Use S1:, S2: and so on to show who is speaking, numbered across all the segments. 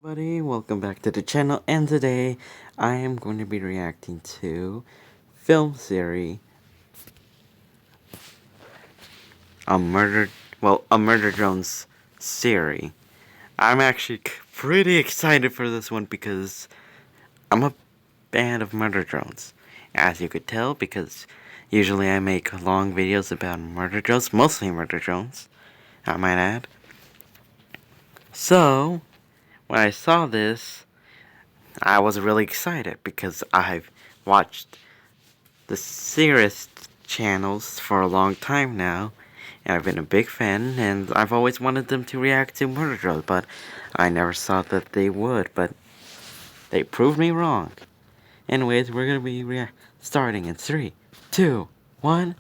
S1: Everybody, welcome back to the channel, and today I am going to be reacting to film series a Murder Drones series. I'm actually pretty excited for this one because I'm a fan of Murder Drones, as you could tell, because usually I make long videos about Murder Drones, mostly Murder Drones, I might add. So, when I saw this, I was really excited because I've watched the series channels for a long time now, and I've been a big fan, and I've always wanted them to react to Murder Drones, but I never thought that they would, but they proved me wrong. Anyways, we're gonna be starting in 3, 2, 1,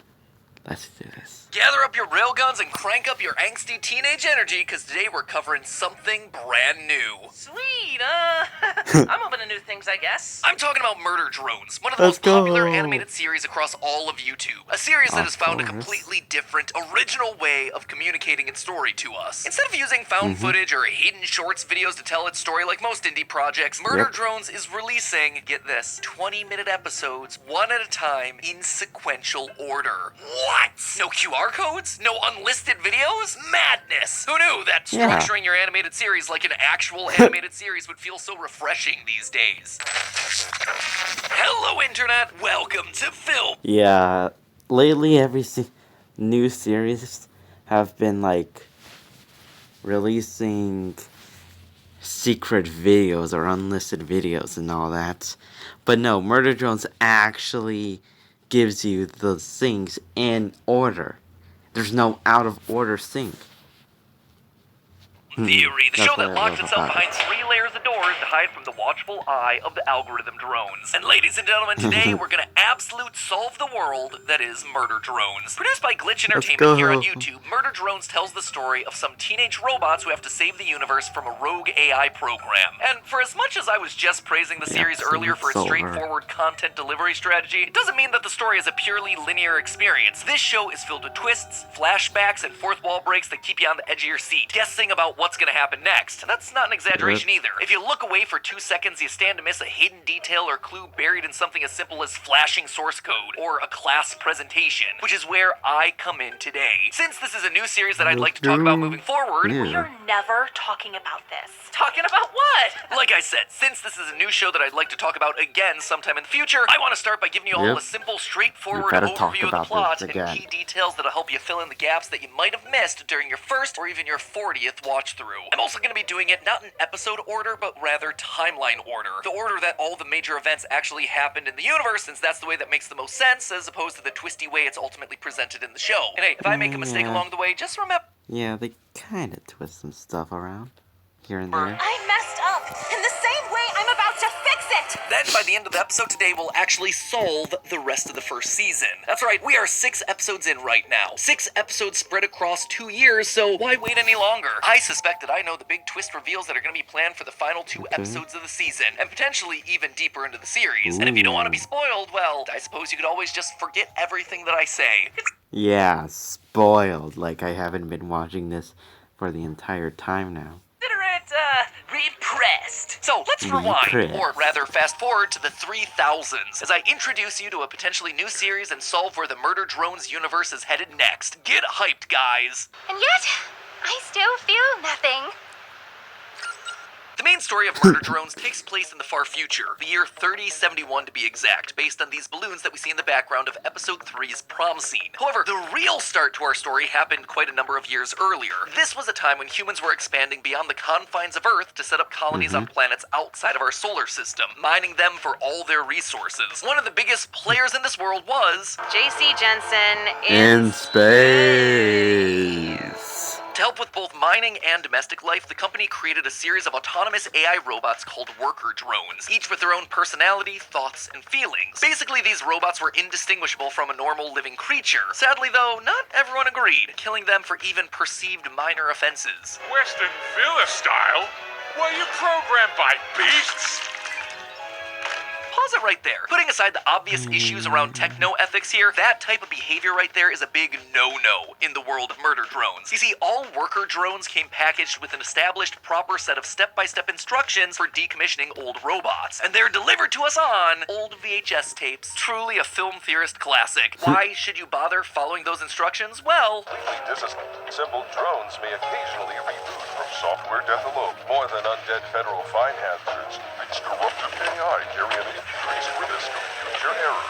S1: let's do this.
S2: Gather up your railguns and crank up your angsty teenage energy, because today we're covering something brand new.
S3: Sweet, I'm open to new things, I guess.
S2: I'm talking about Murder Drones, one of the
S1: Let's
S2: most popular
S1: go.
S2: animated series across all of YouTube. A series that has found a completely different, original way of communicating its story to us. Instead of using found footage or hidden shorts videos to tell its story like most indie projects, Murder Drones is releasing, get this, 20-minute episodes, one at a time, in sequential order. What? No QR codes? No unlisted videos? Madness! Who knew that structuring your animated series like an actual animated series would feel so refreshing these days? Hello, Internet! Welcome to Film!
S1: Yeah, lately every new series have been like releasing secret videos or unlisted videos and all that. But no, Murder Drones actually gives you the things in order. There's no out of order thing.
S2: Theory, the show that locked itself behind 3 layers of doors to hide from the watchful eye of the algorithm drones. And ladies and gentlemen, today we're gonna absolute solve the world that is Murder Drones. Produced by Glitch Entertainment here on YouTube, Murder Drones tells the story of some teenage robots who have to save the universe from a rogue AI program. And for as much as I was just praising the series earlier for its straightforward content delivery strategy, it doesn't mean that the story is a purely linear experience. This show is filled with twists, flashbacks, and fourth wall breaks that keep you on the edge of your seat, guessing about what's gonna happen next. And that's not an exaggeration either. If you look away for 2 seconds, you stand to miss a hidden detail or clue buried in something as simple as flashing source code or a class presentation, which is where I come in today. Since this is a new series that I'd like to talk about moving forward,
S3: We're never talking about this. Talking about what?
S2: like I said, since this is a new show that I'd like to talk about again sometime in the future, I want to start by giving you all a simple, straightforward overview of the plot and key details that'll help you fill in the gaps that you might have missed during your first or even your 40th watch through. I'm also going to be doing it not in episode order, but rather timeline order. The order that all the major events actually happened in the universe, since that's the way that makes the most sense, as opposed to the twisty way it's ultimately presented in the show. And hey, if I make a mistake along the way, just remember...
S1: Yeah, they kind of twist some stuff around here and there.
S3: I messed up in the same way I'm about to fix it!
S2: Then, by the end of the episode today, we'll actually solve the rest of the first season. That's right, we are 6 episodes in right now. 6 episodes spread across 2 years, so why wait any longer? I suspect that I know the big twist reveals that are going to be planned for the final 2 episodes of the season, and potentially even deeper into the series. And if you don't want to be spoiled, well, I suppose you could always just forget everything that I say.
S1: Yeah, spoiled. Like I haven't been watching this for the entire time now.
S3: Consider it, repressed.
S2: So let's rewind, or rather fast forward to the 3000s, as I introduce you to a potentially new series and solve where the Murder Drones universe is headed next. Get hyped, guys!
S4: And yet, I still feel nothing.
S2: The main story of Murder Drones takes place in the far future, the year 3071 to be exact, based on these balloons that we see in the background of episode 3's prom scene. However, the real start to our story happened quite a number of years earlier. This was a time when humans were expanding beyond the confines of Earth to set up colonies on planets outside of our solar system, mining them for all their resources. One of the biggest players in this world was...
S3: J.C. Jensen
S1: in space.
S2: To help with both mining and domestic life, the company created a series of autonomous AI robots called worker drones, each with their own personality, thoughts, and feelings. Basically, these robots were indistinguishable from a normal living creature. Sadly, though, not everyone agreed, killing them for even perceived minor offenses.
S5: Western Villa style? Were you programmed by beasts?
S2: pause it right there. Putting aside the obvious issues around techno-ethics here, that type of behavior right there is a big no-no in the world of murder drones. You see, all worker drones came packaged with an established proper set of step-by-step instructions for decommissioning old robots, and they're delivered to us on old VHS tapes. Truly a film theorist classic. Why should you bother following those instructions? Well,
S5: Completely disassembled drones may occasionally reboot from software death alone. More than undead federal fine hazards, its corruptive AI carry an increased risk of future error.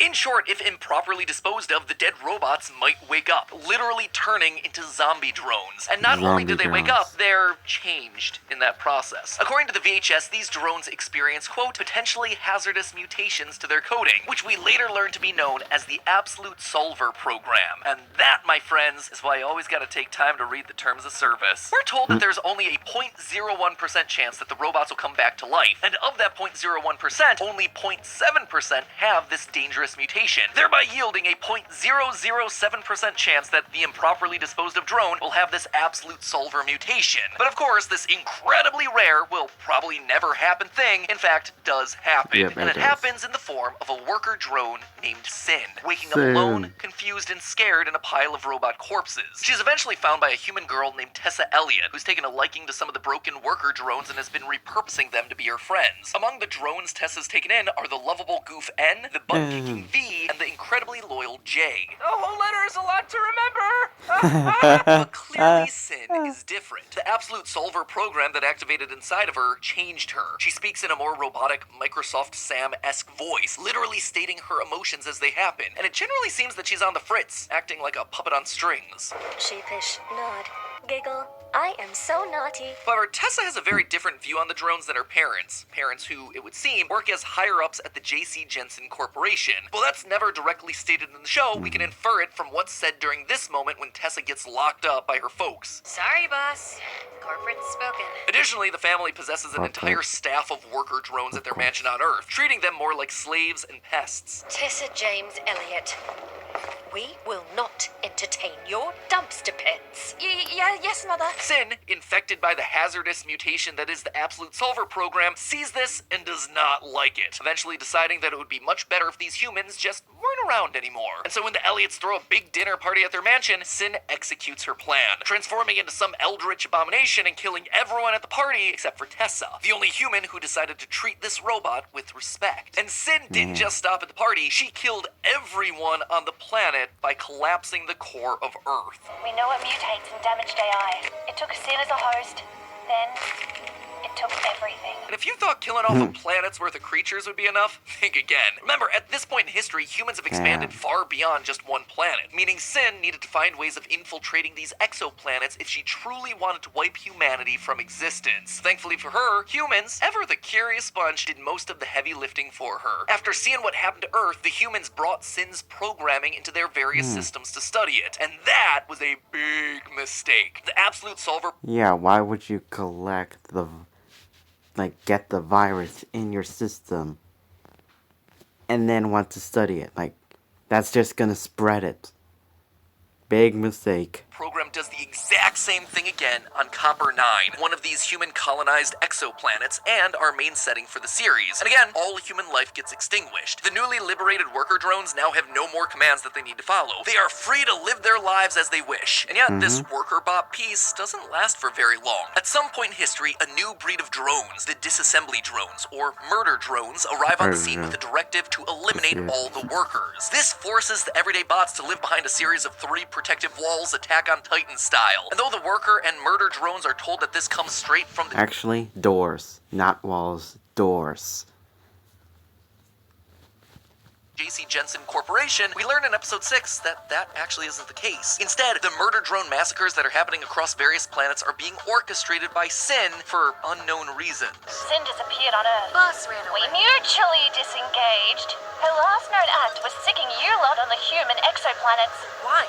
S2: in short, if improperly disposed of, the dead robots might wake up, literally turning into zombie drones. And not only do they wake up, they're changed in that process. According to the VHS, these drones experience, quote, potentially hazardous mutations to their coding, which we later learned to be known as the Absolute Solver Program. And that, my friends, is why you always gotta take time to read the terms of service. We're told that there's only a 0.01% chance that the robots will come back to life, and of that 0.01%, only 0.7% have this dangerous mutation, thereby yielding a 0.007% chance that the improperly disposed of drone will have this Absolute Solver mutation. But of course, this incredibly rare, will probably never happen thing, in fact, does happen.
S1: Yep,
S2: and it happens in the form of a worker drone named Sin, waking up alone, confused, and scared in a pile of robot corpses. She's eventually found by a human girl named Tessa Elliott, who's taken a liking to some of the broken worker drones and has been repurposing them to be her friends. Among the drones Tessa's taken in are the lovable goof N, the butt-kicking V, and the incredibly loyal J. The whole letter is a lot to remember! But clearly Sin is different. The Absolute Solver program that activated inside of her changed her. She speaks in a more robotic Microsoft Sam-esque voice, literally stating her emotions as they happen, and it generally seems that she's on the fritz, acting like a puppet on strings.
S4: Sheepish nod. Giggle. I am so naughty.
S2: However, Tessa has a very different view on the drones than her parents. Parents who, it would seem, work as higher-ups at the J.C. Jensen Corporation. Well, that's never directly stated in the show. We can infer it from what's said during this moment when Tessa gets locked up by her folks.
S3: Sorry, boss. Corporate's spoken.
S2: Additionally, the family possesses an entire staff of worker drones at their mansion on Earth, treating them more like slaves and pests.
S3: Tessa James Elliott. We will not entertain your dumpster pits. Yes, Mother.
S2: Sin, infected by the hazardous mutation that is the Absolute Solver program, sees this and does not like it, eventually deciding that it would be much better if these humans just weren't around anymore. And so when the Elliots throw a big dinner party at their mansion, Sin executes her plan, transforming into some eldritch abomination and killing everyone at the party except for Tessa, the only human who decided to treat this robot with respect. And Sin didn't just stop at the party, she killed everyone on the planet by collapsing the core of Earth.
S4: We know it mutates and damaged AI. It took Sin as a host. Then it took everything.
S2: And if you thought killing off a planet's worth of creatures would be enough, think again. Remember, at this point in history, humans have expanded far beyond just one planet, meaning Sin needed to find ways of infiltrating these exoplanets if she truly wanted to wipe humanity from existence. Thankfully for her, humans, ever the curious bunch, did most of the heavy lifting for her. After seeing what happened to Earth, the humans brought Sin's programming into their various systems to study it, and that was a big mistake. The Absolute Solver...
S1: Yeah, why would you get the virus in your system and then want to study it? That's just gonna spread it. Big mistake.
S2: Program does the exact same thing again on Copper 9, one of these human-colonized exoplanets and our main setting for the series. And again, all human life gets extinguished. The newly liberated worker drones now have no more commands that they need to follow. They are free to live their lives as they wish. And yet, this worker bot peace doesn't last for very long. At some point in history, a new breed of drones, the disassembly drones, or murder drones, arrive on the scene with a directive to eliminate all the workers. This forces the everyday bots to live behind a series of 3 protective walls, Attack on Titan style. And though the worker and murder drones are told that this comes straight from the...
S1: Actually, doors. Not walls. Doors.
S2: J.C. Jensen Corporation, we learn in episode 6 that that actually isn't the case. Instead, the murder drone massacres that are happening across various planets are being orchestrated by Sin for unknown reasons.
S4: Sin disappeared on Earth.
S3: Boss ran
S4: We
S3: away.
S4: mutually disengaged. Her last known act was sicking you lot on the human exoplanets.
S3: Why?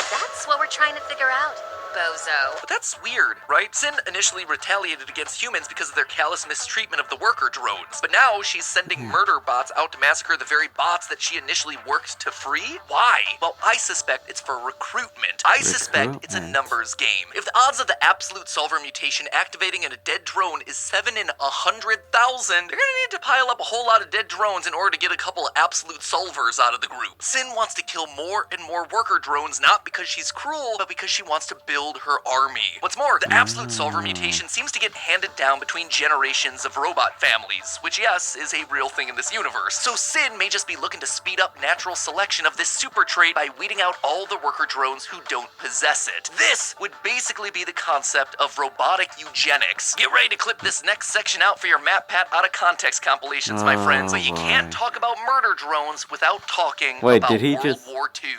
S3: That's what we're trying to figure out. bozo.
S2: But that's weird, right? Sin initially retaliated against humans because of their callous mistreatment of the worker drones. But now she's sending murder bots out to massacre the very bots that she initially worked to free? Why? Well, I suspect it's for recruitment. I suspect it's a numbers game. If the odds of the absolute solver mutation activating in a dead drone is 7 in 100,000, they're gonna need to pile up a whole lot of dead drones in order to get a couple of absolute solvers out of the group. Sin wants to kill more and more worker drones, not because she's cruel, but because she wants to build her army. What's more, the absolute solver mutation seems to get handed down between generations of robot families, which yes, is a real thing in this universe. So Sin may just be looking to speed up natural selection of this super trait by weeding out all the worker drones who don't possess it. This would basically be the concept of robotic eugenics. Get ready to clip this next section out for your Matt Pat out of context compilations, my friends. But you can't talk about murder drones without talking about World War II.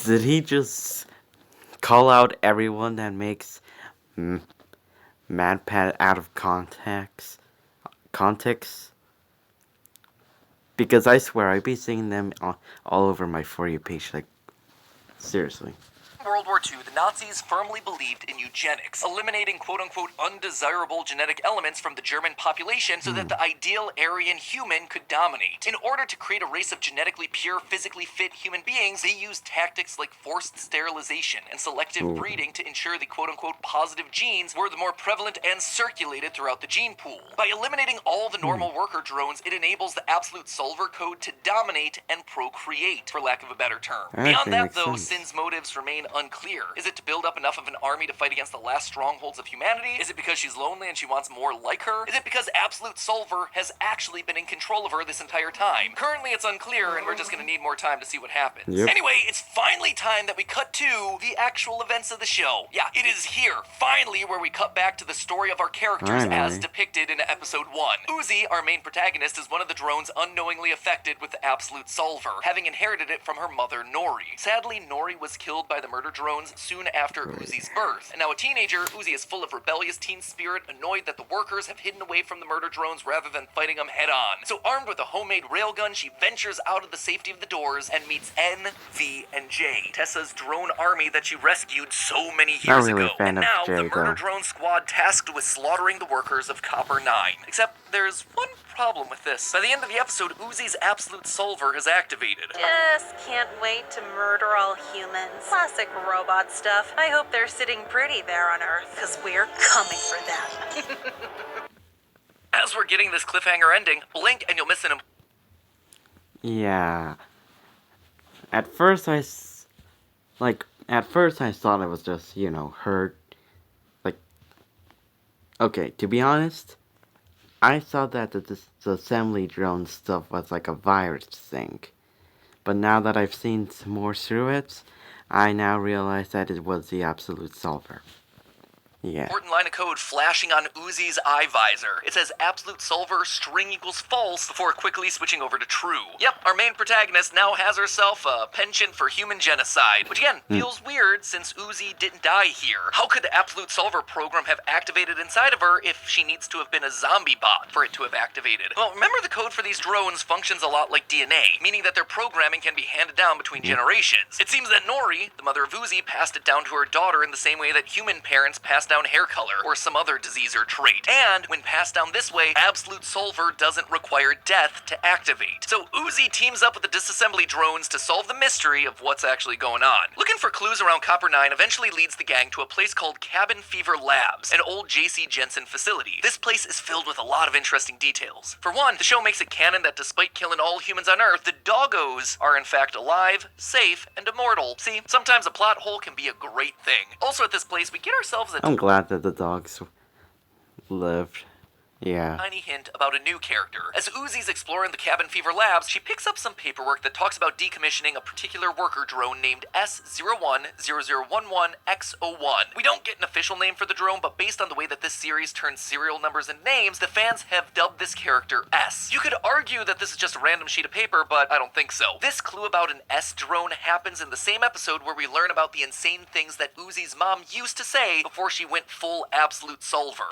S1: Did he just call out everyone that makes Mad Pat out of context? Because I swear I'd be seeing them all over my For You page, like, seriously.
S2: World War II, the Nazis firmly believed in eugenics, eliminating quote-unquote undesirable genetic elements from the German population so that the ideal Aryan human could dominate. In order to create a race of genetically pure, physically fit human beings, they used tactics like forced sterilization and selective breeding to ensure the quote-unquote positive genes were the more prevalent and circulated throughout the gene pool. By eliminating all the normal worker drones, it enables the absolute solver code to dominate and procreate, for lack of a better term. Beyond that, though, Sin's motives remain unclear. Is it to build up enough of an army to fight against the last strongholds of humanity? Is it because she's lonely and she wants more like her? Is it because Absolute Solver has actually been in control of her this entire time? Currently it's unclear and we're just gonna need more time to see what happens. Anyway, it's finally time that we cut to the actual events of the show. Yeah, it is here, finally, where we cut back to the story of our characters as depicted in episode 1. Uzi, our main protagonist, is one of the drones unknowingly affected with the Absolute Solver, having inherited it from her mother, Nori. Sadly, Nori was killed by the murder drones soon after Uzi's birth. And now a teenager, Uzi is full of rebellious teen spirit, annoyed that the workers have hidden away from the murder drones rather than fighting them head on. So armed with a homemade railgun, she ventures out of the safety of the doors and meets N, V, and J, Tessa's drone army that she rescued so many years ago. And now the murder drone squad tasked with slaughtering the workers of Copper 9. Except there's one problem with this. By the end of the episode, Uzi's Absolute Solver has activated.
S6: Just can't wait to murder all humans. Classic robot stuff. I hope they're sitting pretty there on Earth, because we're coming for them.
S2: As we're getting this cliffhanger ending, blink and you'll miss an
S1: Yeah. At first I thought it was just, her. Like, okay, to be honest, I thought that the assembly drone stuff was like a virus thing. But now that I've seen some more through it, I now realize that it was the Absolute Solver. Yeah.
S2: Important line of code flashing on Uzi's eye visor. It says Absolute Solver string equals false before quickly switching over to true. Yep, our main protagonist now has herself a penchant for human genocide, which again feels weird since Uzi didn't die here. How could the Absolute Solver program have activated inside of her if she needs to have been a zombie bot for it to have activated? Well, remember the code for these drones functions a lot like DNA, meaning that their programming can be handed down between generations. It seems that Nori, the mother of Uzi, passed it down to her daughter in the same way that human parents passed down hair color or some other disease or trait. And when passed down this way, Absolute Solver doesn't require death to activate. So Uzi teams up with the disassembly drones to solve the mystery of what's actually going on. Looking for clues around Copper 9 eventually leads the gang to a place called Cabin Fever Labs, an old J.C. Jensen facility. This place is filled with a lot of interesting details. For one, the show makes it canon that despite killing all humans on Earth, the doggos are in fact alive, safe, and immortal. See, sometimes a plot hole can be a great thing. Also at this place, we get ourselves a
S1: I'm glad that the dogs lived. Yeah.
S2: Tiny hint about a new character. As Uzi's exploring the Cabin Fever Labs, she picks up some paperwork that talks about decommissioning a particular worker drone named S010011X01. We don't get an official name for the drone, but based on the way that this series turns serial numbers and names, the fans have dubbed this character S. You could argue that this is just a random sheet of paper, but I don't think so. This clue about an S drone happens in the same episode where we learn about the insane things that Uzi's mom used to say before she went full Absolute Solver.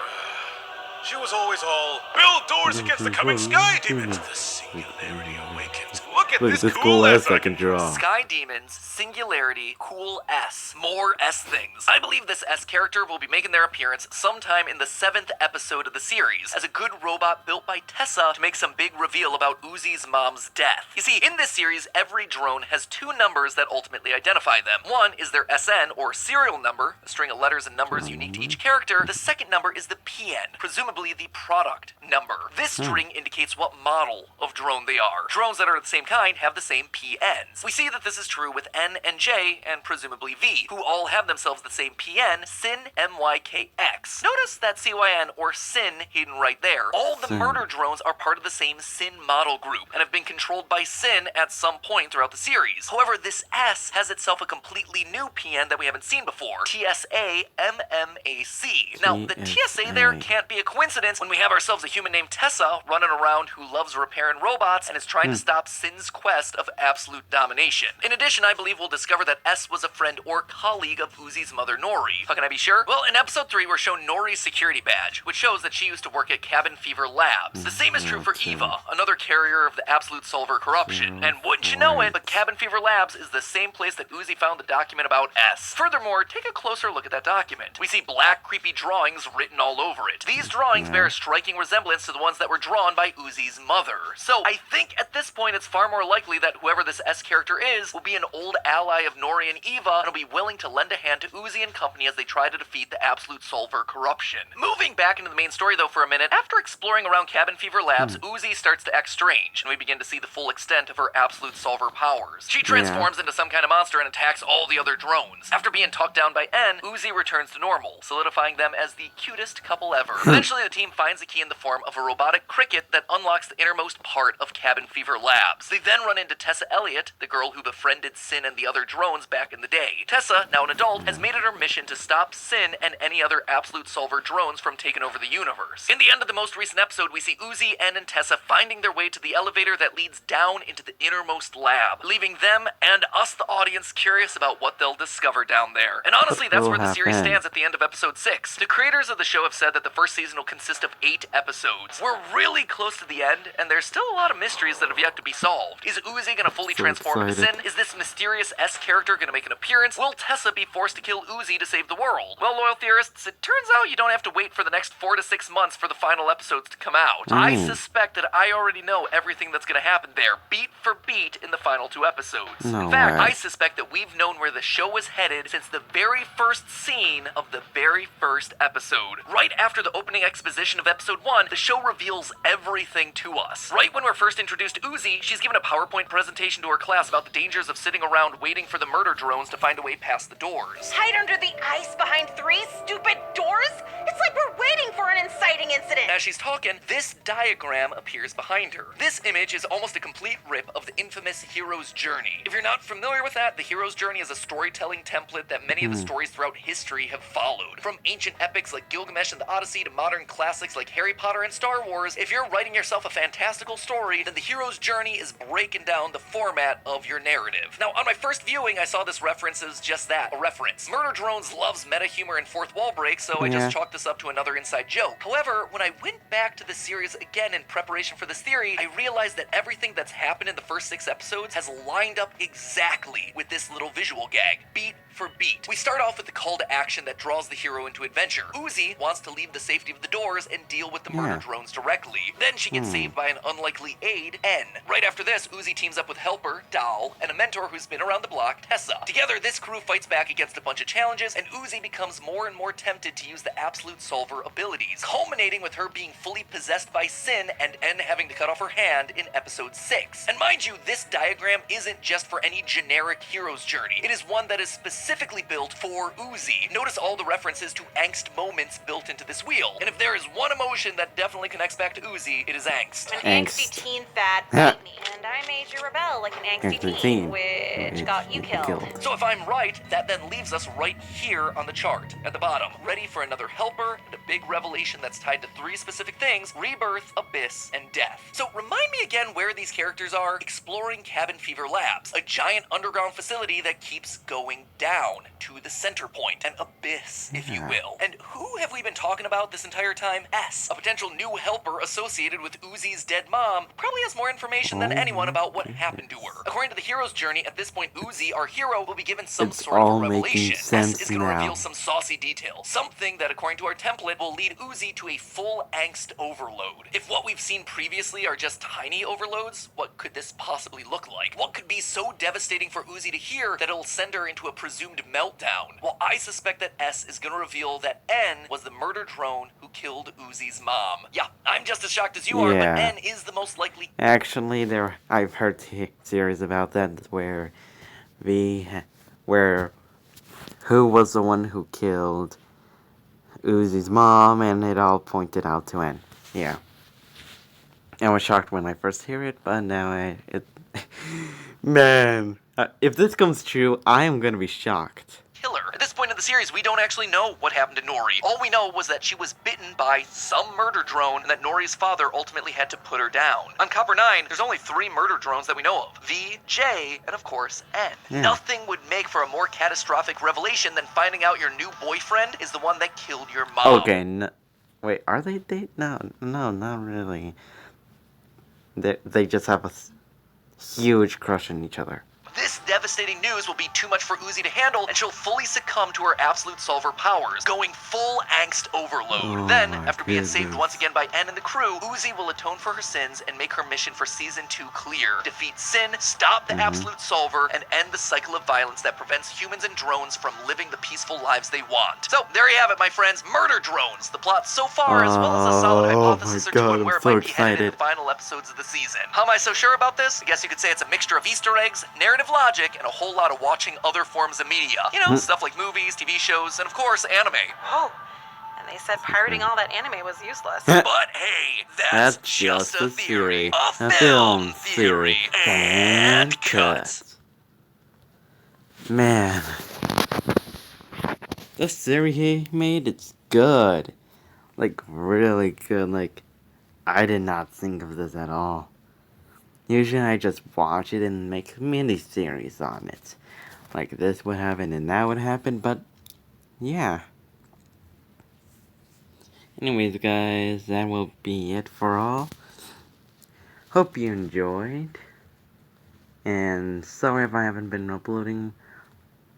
S7: She was always all, build doors against the coming sky demons. The singularity awakens. What
S2: Look at
S1: Look
S2: this
S1: at this
S2: cool
S1: cool
S2: S
S1: S I can draw.
S2: Sky Demons, Singularity, Cool S. More S things. I believe this S character will be making their appearance sometime in the 7th episode of the series, as a good robot built by Tessa to make some big reveal about Uzi's mom's death. You see, in this series, every drone has 2 numbers that ultimately identify them. One is their SN, or serial number, a string of letters and numbers unique to each character. The second number is the PN, presumably the product number. This string indicates what model of drone they are. Drones that are the same kind have the same PNs. We see that this is true with N and J, and presumably V, who all have themselves the same PN, SYN MYKX. Notice that CYN, or SYN, hidden right there. All the murder drones are part of the same SYN model group, and have been controlled by SYN at some point throughout the series. However, this S has itself a completely new PN that we haven't seen before, TSA MMAC. Now, the TSA there can't be a coincidence when we have ourselves a human named Tessa running around who loves repairing robots and is trying to stop SYN's quest of absolute domination. In addition, I believe we'll discover that S was a friend or colleague of Uzi's mother, Nori. How can I be sure? Well, in episode 3, we're shown Nori's security badge, which shows that she used to work at Cabin Fever Labs. The same is true for Eva, another carrier of the Absolute Solver corruption. And wouldn't you know it, but Cabin Fever Labs is the same place that Uzi found the document about S. Furthermore, take a closer look at that document. We see black, creepy drawings written all over it. These drawings bear a striking resemblance to the ones that were drawn by Uzi's mother. So, I think at this point it's far more likely that whoever this S character is will be an old ally of Nori and Eva and will be willing to lend a hand to Uzi and company as they try to defeat the Absolute Solver corruption. Moving back into the main story though for a minute, after exploring around Cabin Fever Labs, Uzi starts to act strange, and we begin to see the full extent of her Absolute Solver powers. She transforms into some kind of monster and attacks all the other drones. After being talked down by N, Uzi returns to normal, solidifying them as the cutest couple ever. Eventually, the team finds a key in the form of a robotic cricket that unlocks the innermost part of Cabin Fever Labs. They then run into Tessa Elliott, the girl who befriended SYN and the other drones back in the day. Tessa, now an adult, has made it her mission to stop SYN and any other Absolute Solver drones from taking over the universe. In the end of the most recent episode, we see Uzi, N, and Tessa finding their way to the elevator that leads down into the innermost lab, leaving them and us, the audience, curious about what they'll discover down there. And honestly, that's where the series stands at the end of episode 6. The creators of the show have said that the first season will consist of 8 episodes. We're really close to the end, and there's still a lot of mysteries that have yet to be solved. Is Uzi gonna fully transform into SYN? Is this mysterious S character gonna make an appearance? Will Tessa be forced to kill Uzi to save the world? Well, loyal theorists, it turns out you don't have to wait for the next 4 to 6 months for the final episodes to come out. I suspect that I already know everything that's gonna happen there, beat for beat, in the final 2 episodes. In fact, I suspect that we've known where the show was headed since the very first scene of the very first episode. Right after the opening exposition of episode 1, the show reveals everything to us. Right when we're first introduced to Uzi, she's given a PowerPoint presentation to her class about the dangers of sitting around waiting for the murder drones to find a way past the doors.
S6: Hide under the ice behind 3 stupid doors? It's like we're waiting for an inciting incident.
S2: As she's talking, this diagram appears behind her. This image is almost a complete rip of the infamous hero's journey. If you're not familiar with that, the hero's journey is a storytelling template that many of the stories throughout history have followed. From ancient epics like Gilgamesh and the Odyssey to modern classics like Harry Potter and Star Wars, if you're writing yourself a fantastical story, then the hero's journey is breaking down the format of your narrative. Now, on my first viewing, I saw this reference as just that, a reference. Murder Drones loves meta humor and fourth wall breaks, so I just chalked this up to another inside joke. However, when I went back to the series again in preparation for this theory, I realized that everything that's happened in the first 6 episodes has lined up exactly with this little visual gag, beat for beat. We start off with the call to action that draws the hero into adventure. Uzi wants to leave the safety of the doors and deal with the murder drones directly. Then she gets saved by an unlikely aide, N. Right after this, Uzi teams up with Helper, Doll, and a mentor who's been around the block, Tessa. Together, this crew fights back against a bunch of challenges, and Uzi becomes more and more tempted to use the Absolute Solver abilities, culminating with her being fully possessed by SYN and N having to cut off her hand in episode 6. And mind you, this diagram isn't just for any generic hero's journey. It is one that is specifically built for Uzi. Notice all the references to angst moments built into this wheel. And if there is one emotion that definitely connects back to Uzi, it is angst.
S6: An angsty teen fad beat me, and I made you rebel like an angsty teen, which got you killed.
S2: So if I'm right, that then leaves us right here on the chart, at the bottom, ready for another helper and a big revelation that's tied to 3 specific things: rebirth, abyss, and death. So remind me again where these characters are exploring Cabin Fever Labs, a giant underground facility that keeps going down. down to the center point, an abyss, if you will. And who have we been talking about this entire time? S, a potential new helper associated with Uzi's dead mom, probably has more information than anyone about what happened to her. According to the hero's journey, at this point, Uzi, our hero, will be given some
S1: It's
S2: sort of
S1: all
S2: a revelation.
S1: making sense
S2: S is going to
S1: now.
S2: reveal some saucy details, something that, according to our template, will lead Uzi to a full angst overload. If what we've seen previously are just tiny overloads, what could this possibly look like? What could be so devastating for Uzi to hear that it'll send her into a presumed meltdown? Well, I suspect that S is going to reveal that N was the murder drone who killed Uzi's mom. Yeah, I'm just as shocked as you are, but
S1: Yeah.
S2: N is the most likely.
S1: Actually, I've heard theories about that where where who was the one who killed Uzi's mom, and it all pointed out to N. Yeah. I was shocked when I first hear it, but now man, if this comes true, I am gonna be shocked.
S2: Killer. At this point in the series, we don't actually know what happened to Nori. All we know was that she was bitten by some murder drone and that Nori's father ultimately had to put her down. On Copper 9, there's only 3 murder drones that we know of. V, J, and of course, N.
S1: Yeah.
S2: Nothing would make for a more catastrophic revelation than finding out your new boyfriend is the one that killed your mom.
S1: Okay, wait, are they date? No, not really. They just have a huge crush on each other.
S2: This devastating news will be too much for Uzi to handle, and she'll fully succumb to her absolute solver powers, going full angst overload.
S1: Oh
S2: Then,
S1: my
S2: after being saved
S1: goodness.
S2: once again by N and the crew, Uzi will atone for her sins and make her mission for Season 2 clear. Defeat Sin, stop the absolute solver, and end the cycle of violence that prevents humans and drones from living the peaceful lives they want. So, there you have it, my friends. Murder Drones. The plot so far, as well as a solid
S1: Oh
S2: hypothesis
S1: my
S2: or two
S1: God,
S2: on where
S1: I'm
S2: it
S1: so
S2: might be headed in the
S1: excited.
S2: final episodes of the season. How am I so sure about this? I guess you could say it's a mixture of Easter eggs, narrative logic, and a whole lot of watching other forms of media. You know, stuff like movies, TV shows, and of course, anime.
S6: Oh, and they said pirating all that anime was useless.
S2: But hey, that's just a theory. A film theory. And cut.
S1: Man, the series he made, it's good. Like, really good. Like, I did not think of this at all. Usually I just watch it and make mini-series on it. Like, this would happen and that would happen, but, yeah. Anyways, guys, that will be it for all. Hope you enjoyed. And sorry if I haven't been uploading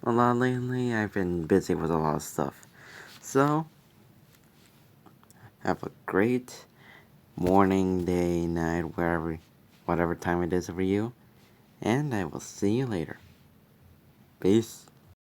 S1: a lot lately. I've been busy with a lot of stuff. So, have a great morning, day, night, whatever time it is for you. And I will see you later. Peace.